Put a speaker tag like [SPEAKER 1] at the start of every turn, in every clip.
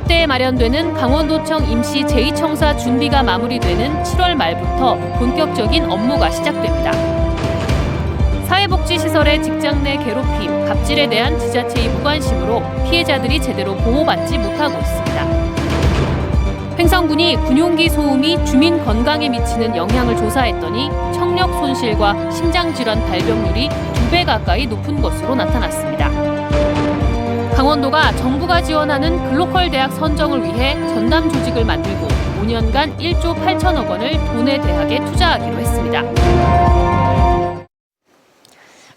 [SPEAKER 1] 도립대에 마련되는 강원도청 임시 제2청사 준비가 마무리되는 7월 말부터 본격적인 업무가 시작됩니다. 사회복지시설의 직장 내 괴롭힘, 갑질에 대한 지자체의 무관심으로 피해자들이 제대로 보호받지 못하고 있습니다. 횡성군이 군용기 소음이 주민 건강에 미치는 영향을 조사했더니 청력 손실과 심장질환 발병률이 2배 가까이 높은 것으로 나타났습니다. 강원도가 정부가 지원하는 글로컬 대학 선정을 위해 전담 조직을 만들고 5년간 1조 8천억 원을 도내 대학에 투자하기로 했습니다.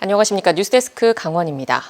[SPEAKER 2] 안녕하십니까. 뉴스데스크 강원입니다.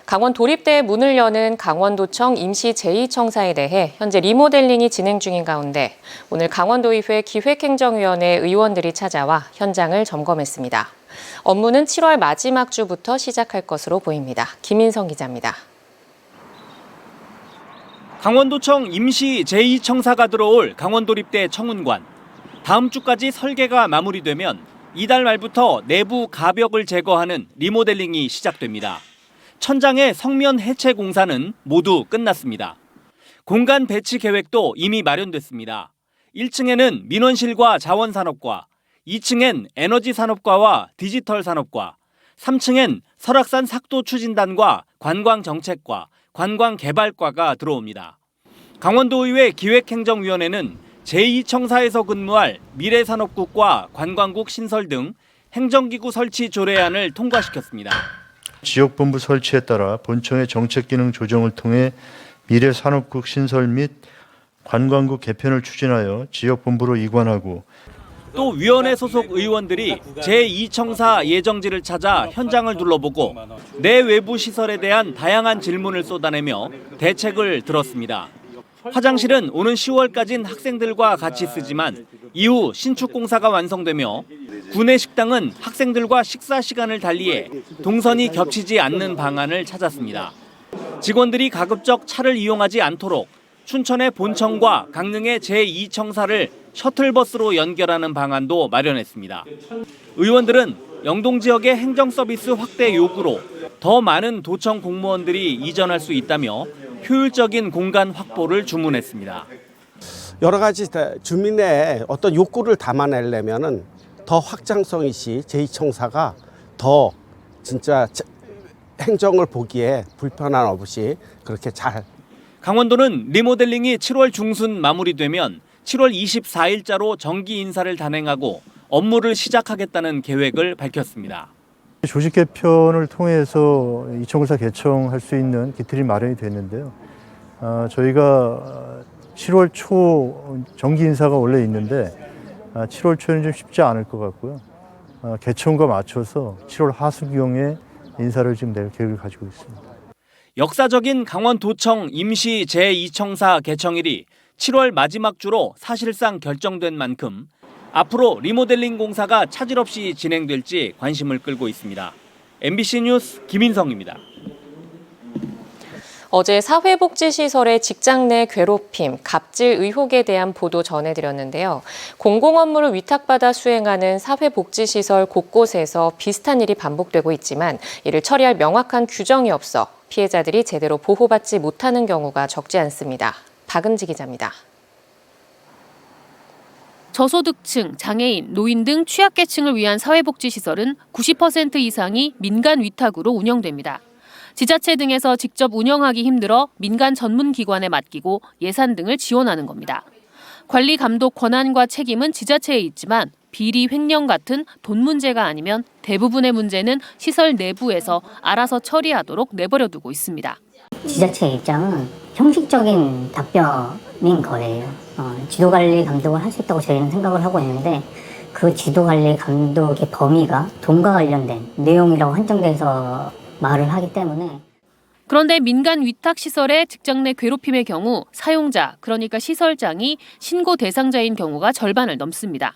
[SPEAKER 2] 강원 도립대에 문을 여는 강원도청 임시 제2청사에 대해 현재 리모델링이 진행 중인 가운데 오늘 강원도의회 기획행정위원회 의원들이 찾아와 현장을 점검했습니다. 업무는 7월 마지막 주부터 시작할 것으로 보입니다. 김인성 기자입니다.
[SPEAKER 3] 강원도청 임시 제2청사가 들어올 강원도립대 청운관. 다음 주까지 설계가 마무리되면 이달 말부터 내부 가벽을 제거하는 리모델링이 시작됩니다. 천장의 성면 해체 공사는 모두 끝났습니다. 공간 배치 계획도 이미 마련됐습니다. 1층에는 민원실과 자원산업과, 2층엔 에너지산업과와 디지털산업과, 3층엔 설악산 sak도추진단과 관광정책과, 관광개발과가 들어옵니다. 강원도의회 기획행정위원회는 제2청사에서 근무할 미래산업국과 관광국 신설 등 행정기구 설치 조례안을 통과시켰습니다.
[SPEAKER 4] 지역본부 설치에 따라 본청의 정책기능 조정을 통해 미래산업국 신설 및 관광국 개편을 추진하여 지역본부로 이관하고
[SPEAKER 3] 또 위원회 소속 의원들이 제2청사 예정지를 찾아 현장을 둘러보고 내외부 시설에 대한 다양한 질문을 쏟아내며 대책을 들었습니다. 화장실은 오는 10월까지는 학생들과 같이 쓰지만 이후 신축 공사가 완성되며 구내 식당은 학생들과 식사 시간을 달리해 동선이 겹치지 않는 방안을 찾았습니다. 직원들이 가급적 차를 이용하지 않도록 춘천의 본청과 강릉의 제2청사를 셔틀버스로 연결하는 방안도 마련했습니다. 의원들은 영동 지역의 행정 서비스 확대 요구로 더 많은 도청 공무원들이 이전할 수 있다며 효율적인 공간 확보를 주문했습니다.
[SPEAKER 5] 여러 가지 주민의 어떤 욕구를 담아내려면은 더 확장성 있이 제2청사가 더 진짜 행정을 보기에 불편함 없이 그렇게 잘.
[SPEAKER 3] 강원도는 리모델링이 7월 중순 마무리되면 7월 24일자로 정기 인사를 단행하고 업무를 시작하겠다는 계획을 밝혔습니다.
[SPEAKER 4] 조직 개편을 통해서 이청사 개청할 수 있는 기틀이 마련이 됐는데요. 저희가 7월 초 정기 인사가 원래 있는데 7월 초에는 좀 쉽지 않을 것 같고요. 개청과 맞춰서 7월 하순경에 인사를 지금 낼 계획을 가지고 있습니다.
[SPEAKER 3] 역사적인 강원도청 임시 제2청사 개청일이 7월 마지막 주로 사실상 결정된 만큼 앞으로 리모델링 공사가 차질 없이 진행될지 관심을 끌고 있습니다. MBC 뉴스 김인성입니다.
[SPEAKER 2] 어제 사회복지시설의 직장 내 괴롭힘, 갑질 의혹에 대한 보도 전해드렸는데요. 공공업무를 위탁받아 수행하는 사회복지시설 곳곳에서 비슷한 일이 반복되고 있지만 이를 처리할 명확한 규정이 없어 피해자들이 제대로 보호받지 못하는 경우가 적지 않습니다. 박은지 기자입니다.
[SPEAKER 1] 저소득층, 장애인, 노인 등 취약계층을 위한 사회복지시설은 90% 이상이 민간 위탁으로 운영됩니다. 지자체 등에서 직접 운영하기 힘들어 민간 전문기관에 맡기고 예산 등을 지원하는 겁니다. 관리 감독 권한과 책임은 지자체에 있지만 비리 횡령 같은 돈 문제가 아니면 대부분의 문제는 시설 내부에서 알아서 처리하도록 내버려두고 있습니다.
[SPEAKER 6] 지자체의 입장은 형식적인 답변인 거예요. 지도관리 감독을 할 수 있다고 저희는 생각을 하고 있는데 그 지도관리 감독의 범위가 돈과 관련된 내용이라고 한정돼서 말을 하기 때문에.
[SPEAKER 1] 그런데 민간 위탁시설의 직장 내 괴롭힘의 경우 사용자, 그러니까 시설장이 신고 대상자인 경우가 절반을 넘습니다.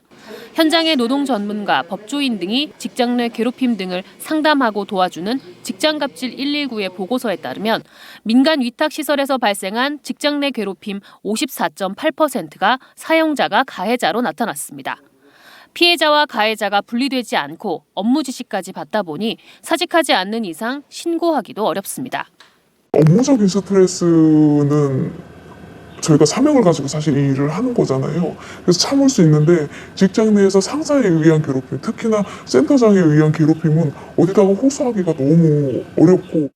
[SPEAKER 1] 현장의 노동 전문가, 법조인 등이 직장 내 괴롭힘 등을 상담하고 도와주는 직장갑질 119의 보고서에 따르면 민간 위탁시설에서 발생한 직장 내 괴롭힘 54.8%가 사용자가 가해자로 나타났습니다. 피해자와 가해자가 분리되지 않고 업무 지시까지 받다 보니 사직하지 않는 이상 신고하기도 어렵습니다.
[SPEAKER 7] 업무적인 스트레스는 저희가 사명을 가지고 사실 이 일을 하는 거잖아요. 그래서 참을 수 있는데 직장 내에서 상사에 의한 괴롭힘, 특히나 센터장에 의한 괴롭힘은 어디다가 호소하기가 너무 어렵고.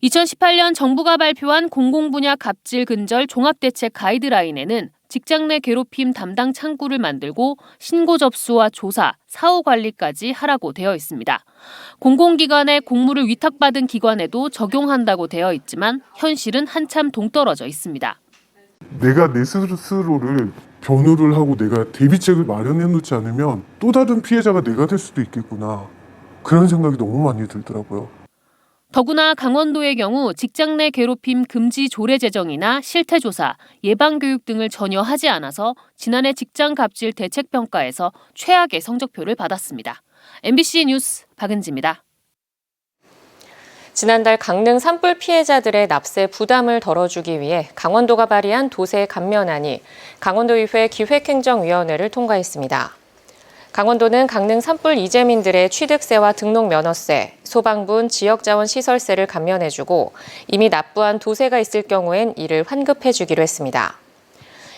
[SPEAKER 1] 2018년 정부가 발표한 공공분야 갑질 근절 종합대책 가이드라인에는 직장 내 괴롭힘 담당 창구를 만들고 신고 접수와 조사, 사후 관리까지 하라고 되어 있습니다. 공공기관에 공무를 위탁받은 기관에도 적용한다고 되어 있지만 현실은 한참 동떨어져 있습니다.
[SPEAKER 7] 내가 내 스스로를 변호를 하고 내가 대비책을 마련해 놓지 않으면 또 다른 피해자가 내가 될 수도 있겠구나. 그런 생각이 너무 많이 들더라고요.
[SPEAKER 1] 더구나 강원도의 경우 직장 내 괴롭힘 금지 조례 제정이나 실태조사, 예방교육 등을 전혀 하지 않아서 지난해 직장 갑질 대책 평가에서 최악의 성적표를 받았습니다. MBC 뉴스 박은지입니다.
[SPEAKER 2] 지난달 강릉 산불 피해자들의 납세 부담을 덜어주기 위해 강원도가 발의한 도세 감면안이 강원도의회 기획행정위원회를 통과했습니다. 강원도는 강릉 산불 이재민들의 취득세와 등록면허세, 소방분, 지역자원시설세를 감면해주고 이미 납부한 도세가 있을 경우엔 이를 환급해주기로 했습니다.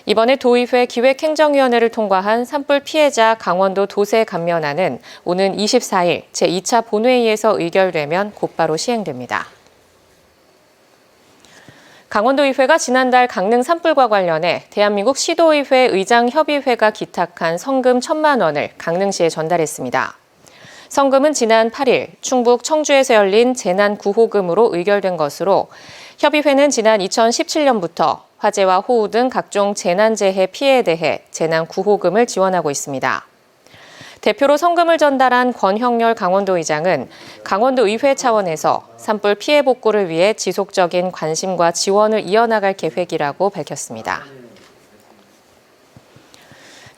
[SPEAKER 2] 이번에 도의회 기획행정위원회를 통과한 산불 피해자 강원도 도세 감면안은 오는 24일 제2차 본회의에서 의결되면 곧바로 시행됩니다. 강원도의회가 지난달 강릉 산불과 관련해 대한민국 시도의회 의장협의회가 기탁한 성금 1,000만 원을 강릉시에 전달했습니다. 성금은 지난 8일 충북 청주에서 열린 재난구호금으로 의결된 것으로 협의회는 지난 2017년부터 화재와 호우 등 각종 재난재해 피해에 대해 재난구호금을 지원하고 있습니다. 대표로 성금을 전달한 권형렬 강원도의장은 강원도의회 차원에서 산불 피해 복구를 위해 지속적인 관심과 지원을 이어나갈 계획이라고 밝혔습니다.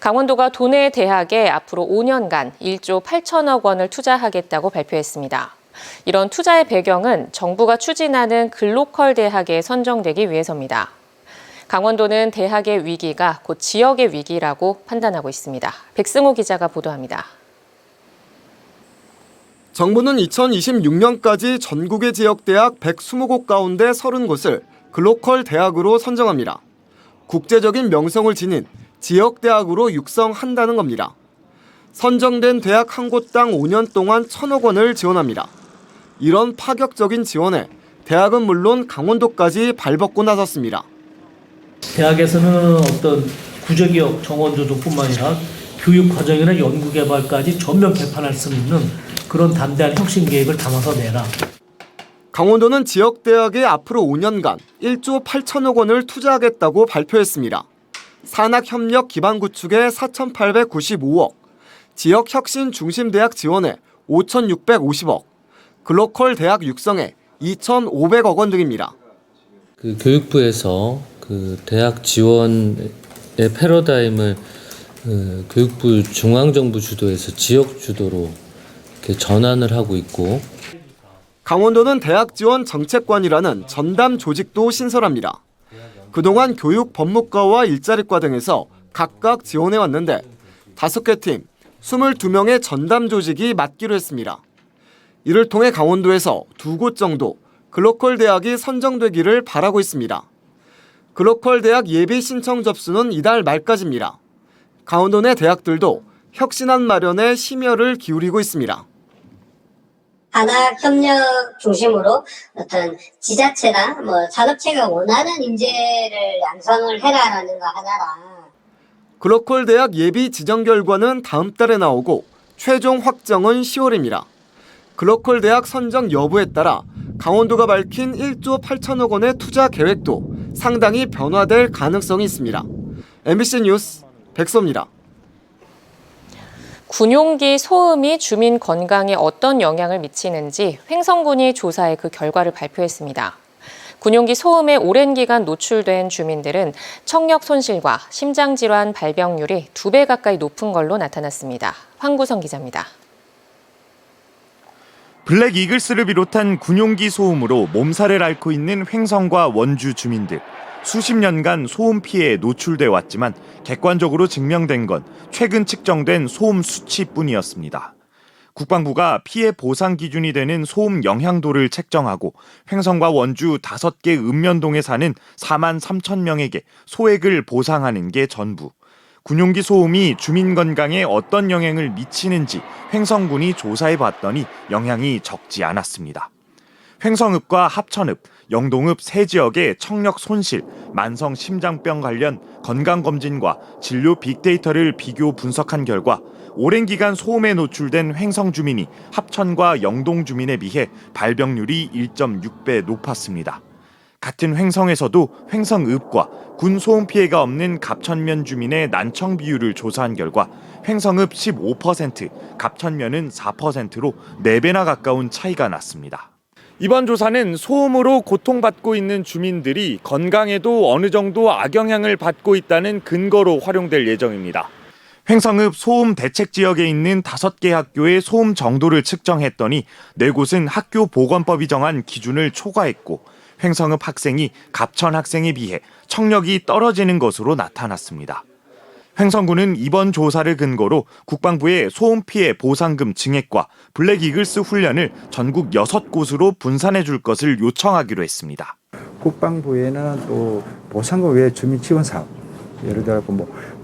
[SPEAKER 2] 강원도가 도내 대학에 앞으로 5년간 1조 8천억 원을 투자하겠다고 발표했습니다. 이런 투자의 배경은 정부가 추진하는 글로컬 대학에 선정되기 위해서입니다. 강원도는 대학의 위기가 곧 지역의 위기라고 판단하고 있습니다. 백승호 기자가 보도합니다.
[SPEAKER 8] 정부는 2026년까지 전국의 지역대학 120곳 가운데 30곳을 글로컬 대학으로 선정합니다. 국제적인 명성을 지닌 지역대학으로 육성한다는 겁니다. 선정된 대학 한 곳당 5년 동안 1,000억 원을 지원합니다. 이런 파격적인 지원에 대학은 물론 강원도까지 발벗고 나섰습니다.
[SPEAKER 9] 대학에서는 어떤 구조개혁 정원조도뿐만 아니라 교육 과정이나 연구개발까지 전면 개판할 수 있는 그런 담대한 혁신 계획을 담아서 내라.
[SPEAKER 8] 강원도는 지역대학에 앞으로 5년간 1조 8천억 원을 투자하겠다고 발표했습니다. 산학협력 기반 구축에 4,895억, 지역혁신 중심대학 지원에 5,650억, 글로컬 대학 육성에 2,500억 원 등입니다.
[SPEAKER 10] 교육부에서 대학 지원의 패러다임을 교육부 중앙정부 주도에서 지역 주도로 이렇게 전환을 하고 있고,
[SPEAKER 8] 강원도는 대학 지원 정책관이라는 전담 조직도 신설합니다. 그동안 교육 법무과와 일자리과 등에서 각각 지원해왔는데 5개 팀, 22명의 전담 조직이 맡기로 했습니다. 이를 통해 강원도에서 2곳 정도 글로컬 대학이 선정되기를 바라고 있습니다. 글로컬 대학 예비 신청 접수는 이달 말까지입니다. 강원도 내 대학들도 혁신안 마련에 심혈을 기울이고 있습니다.
[SPEAKER 6] 산학협력 중심으로 어떤 지자체나 산업체가 원하는 인재를 양성을 해라라는 거 하나랑.
[SPEAKER 8] 글로컬 대학 예비 지정 결과는 다음 달에 나오고 최종 확정은 10월입니다. 글로컬 대학 선정 여부에 따라 강원도가 밝힌 1조 8천억 원의 투자 계획도 상당히 변화될 가능성이 있습니다. MBC 뉴스 백소입니다.
[SPEAKER 2] 군용기 소음이 주민 건강에 어떤 영향을 미치는지 횡성군이 조사해 그 결과를 발표했습니다. 군용기 소음에 오랜 기간 노출된 주민들은 청력 손실과 심장질환 발병률이 2배 가까이 높은 걸로 나타났습니다. 황구성 기자입니다.
[SPEAKER 11] 블랙 이글스를 비롯한 군용기 소음으로 몸살을 앓고 있는 횡성과 원주 주민들. 수십 년간 소음 피해에 노출돼 왔지만 객관적으로 증명된 건 최근 측정된 소음 수치뿐이었습니다. 국방부가 피해 보상 기준이 되는 소음 영향도를 책정하고 횡성과 원주 5개 읍면동에 사는 4만 3천 명에게 소액을 보상하는 게 전부. 군용기 소음이 주민 건강에 어떤 영향을 미치는지 횡성군이 조사해 봤더니 영향이 적지 않았습니다. 횡성읍과 합천읍, 영동읍 세 지역의 청력 손실, 만성 심장병 관련 건강검진과 진료 빅데이터를 비교 분석한 결과 오랜 기간 소음에 노출된 횡성 주민이 합천과 영동 주민에 비해 발병률이 1.6배 높았습니다. 같은 횡성에서도 횡성읍과 군 소음 피해가 없는 갑천면 주민의 난청 비율을 조사한 결과 횡성읍 15%, 갑천면은 4%로 4배나 가까운 차이가 났습니다. 이번 조사는 소음으로 고통받고 있는 주민들이 건강에도 어느 정도 악영향을 받고 있다는 근거로 활용될 예정입니다. 횡성읍 소음 대책 지역에 있는 5개 학교의 소음 정도를 측정했더니 4곳은 학교 보건법이 정한 기준을 초과했고 횡성읍 학생이 갑천 학생에 비해 청력이 떨어지는 것으로 나타났습니다. 횡성군은 이번 조사를 근거로 국방부의 소음 피해 보상금 증액과 블랙 이글스 훈련을 전국 6곳으로 분산해 줄 것을 요청하기로 했습니다.
[SPEAKER 12] 국방부에는 또 보상금 외 주민 지원 사업, 예를 들어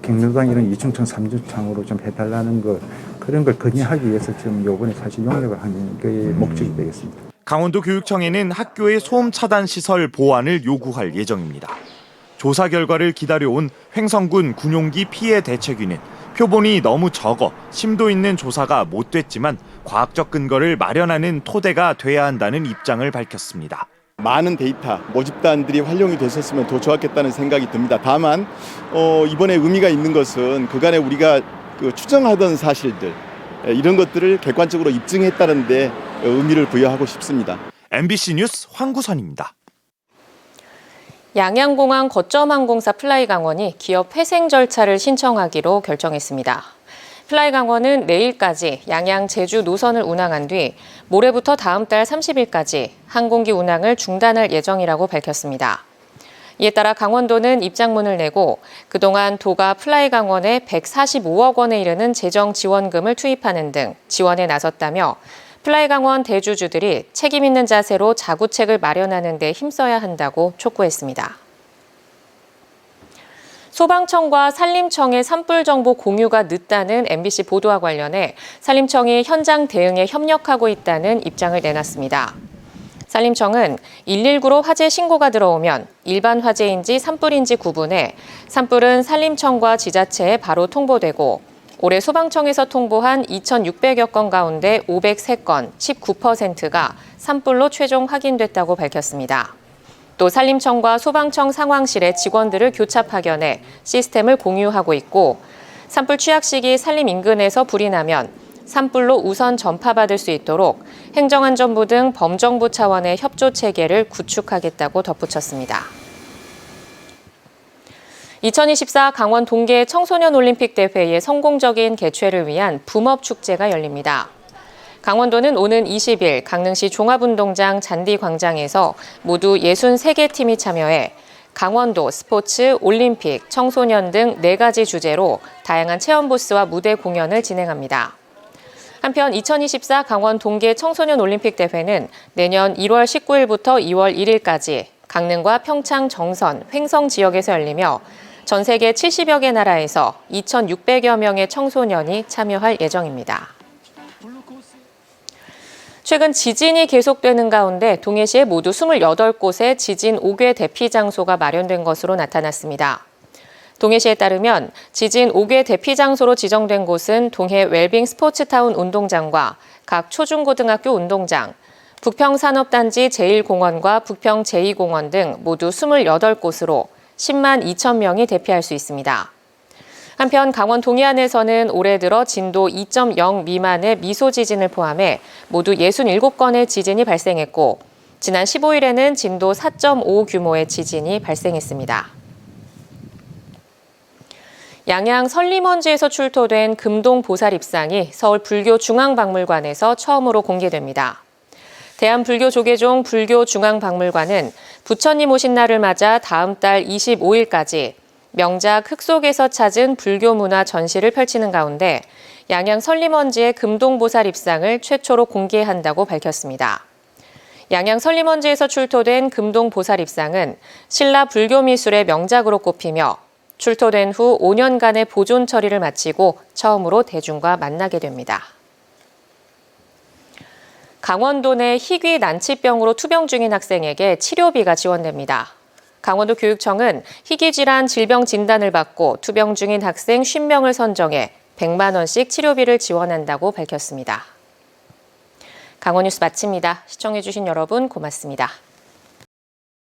[SPEAKER 12] 경로당 이런 2중창, 3중창으로 좀 해달라는 것, 그런 걸 건의하기 위해서 지금 요번에 사실 용역을 하는 게 목적이 되겠습니다.
[SPEAKER 11] 강원도 교육청에는 학교의 소음 차단 시설 보완을 요구할 예정입니다. 조사 결과를 기다려온 횡성군 군용기 피해 대책위는 표본이 너무 적어 심도 있는 조사가 못 됐지만 과학적 근거를 마련하는 토대가 돼야 한다는 입장을 밝혔습니다.
[SPEAKER 13] 많은 데이터, 모집단들이 활용이 됐었으면 더 좋았겠다는 생각이 듭니다. 다만 이번에 의미가 있는 것은 그간에 우리가 추정하던 사실들, 이런 것들을 객관적으로 입증했다는 데 의미를 부여하고 싶습니다.
[SPEAKER 11] MBC 뉴스 황구선입니다.
[SPEAKER 2] 양양공항 거점항공사 플라이강원이 기업 회생 절차를 신청하기로 결정했습니다. 플라이강원은 내일까지 양양 제주 노선을 운항한 뒤 모레부터 다음 달 30일까지 항공기 운항을 중단할 예정이라고 밝혔습니다. 이에 따라 강원도는 입장문을 내고 그동안 도가 플라이강원에 145억 원에 이르는 재정 지원금을 투입하는 등 지원에 나섰다며 플라이강원 대주주들이 책임 있는 자세로 자구책을 마련하는 데 힘써야 한다고 촉구했습니다. 소방청과 산림청의 산불 정보 공유가 늦다는 MBC 보도와 관련해 산림청이 현장 대응에 협력하고 있다는 입장을 내놨습니다. 산림청은 119로 화재 신고가 들어오면 일반 화재인지 산불인지 구분해 산불은 산림청과 지자체에 바로 통보되고 올해 소방청에서 통보한 2,600여 건 가운데 503건, 19%가 산불로 최종 확인됐다고 밝혔습니다. 또 산림청과 소방청 상황실에 직원들을 교차 파견해 시스템을 공유하고 있고 산불 취약 시기 산림 인근에서 불이 나면 산불로 우선 전파받을 수 있도록 행정안전부 등 범정부 차원의 협조 체계를 구축하겠다고 덧붙였습니다. 2024 강원 동계 청소년 올림픽 대회의 성공적인 개최를 위한 붐업축제가 열립니다. 강원도는 오는 20일 강릉시 종합운동장 잔디광장에서 모두 63개 팀이 참여해 강원도, 스포츠, 올림픽, 청소년 등 4가지 주제로 다양한 체험 부스와 무대 공연을 진행합니다. 한편 2024 강원 동계 청소년 올림픽 대회는 내년 1월 19일부터 2월 1일까지 강릉과 평창 정선, 횡성 지역에서 열리며 전 세계 70여 개 나라에서 2,600여 명의 청소년이 참여할 예정입니다. 최근 지진이 계속되는 가운데 동해시에 모두 28곳의 지진 5개 대피 장소가 마련된 것으로 나타났습니다. 동해시에 따르면 지진 5개 대피 장소로 지정된 곳은 동해 웰빙 스포츠타운 운동장과 각 초중고등학교 운동장, 북평산업단지 제1공원과 북평 제2공원 등 모두 28곳으로 10만 2천 명이 대피할 수 있습니다. 한편 강원 동해안에서는 올해 들어 진도 2.0 미만의 미소 지진을 포함해 모두 67건의 지진이 발생했고 지난 15일에는 진도 4.5 규모의 지진이 발생했습니다. 양양 설리먼지에서 출토된 금동 보살 입상이 서울 불교중앙박물관에서 처음으로 공개됩니다. 대한불교조계종 불교중앙박물관은 부처님 오신 날을 맞아 다음 달 25일까지 명작 흙 속에서 찾은 불교 문화 전시를 펼치는 가운데 양양 설리먼지의 금동보살 입상을 최초로 공개한다고 밝혔습니다. 양양 설리먼지에서 출토된 금동보살 입상은 신라 불교 미술의 명작으로 꼽히며 출토된 후 5년간의 보존 처리를 마치고 처음으로 대중과 만나게 됩니다. 강원도 내 희귀 난치병으로 투병 중인 학생에게 치료비가 지원됩니다. 강원도 교육청은 희귀 질환 질병 진단을 받고 투병 중인 학생 50명을 선정해 100만 원씩 치료비를 지원한다고 밝혔습니다. 강원뉴스 마칩니다. 시청해주신 여러분 고맙습니다.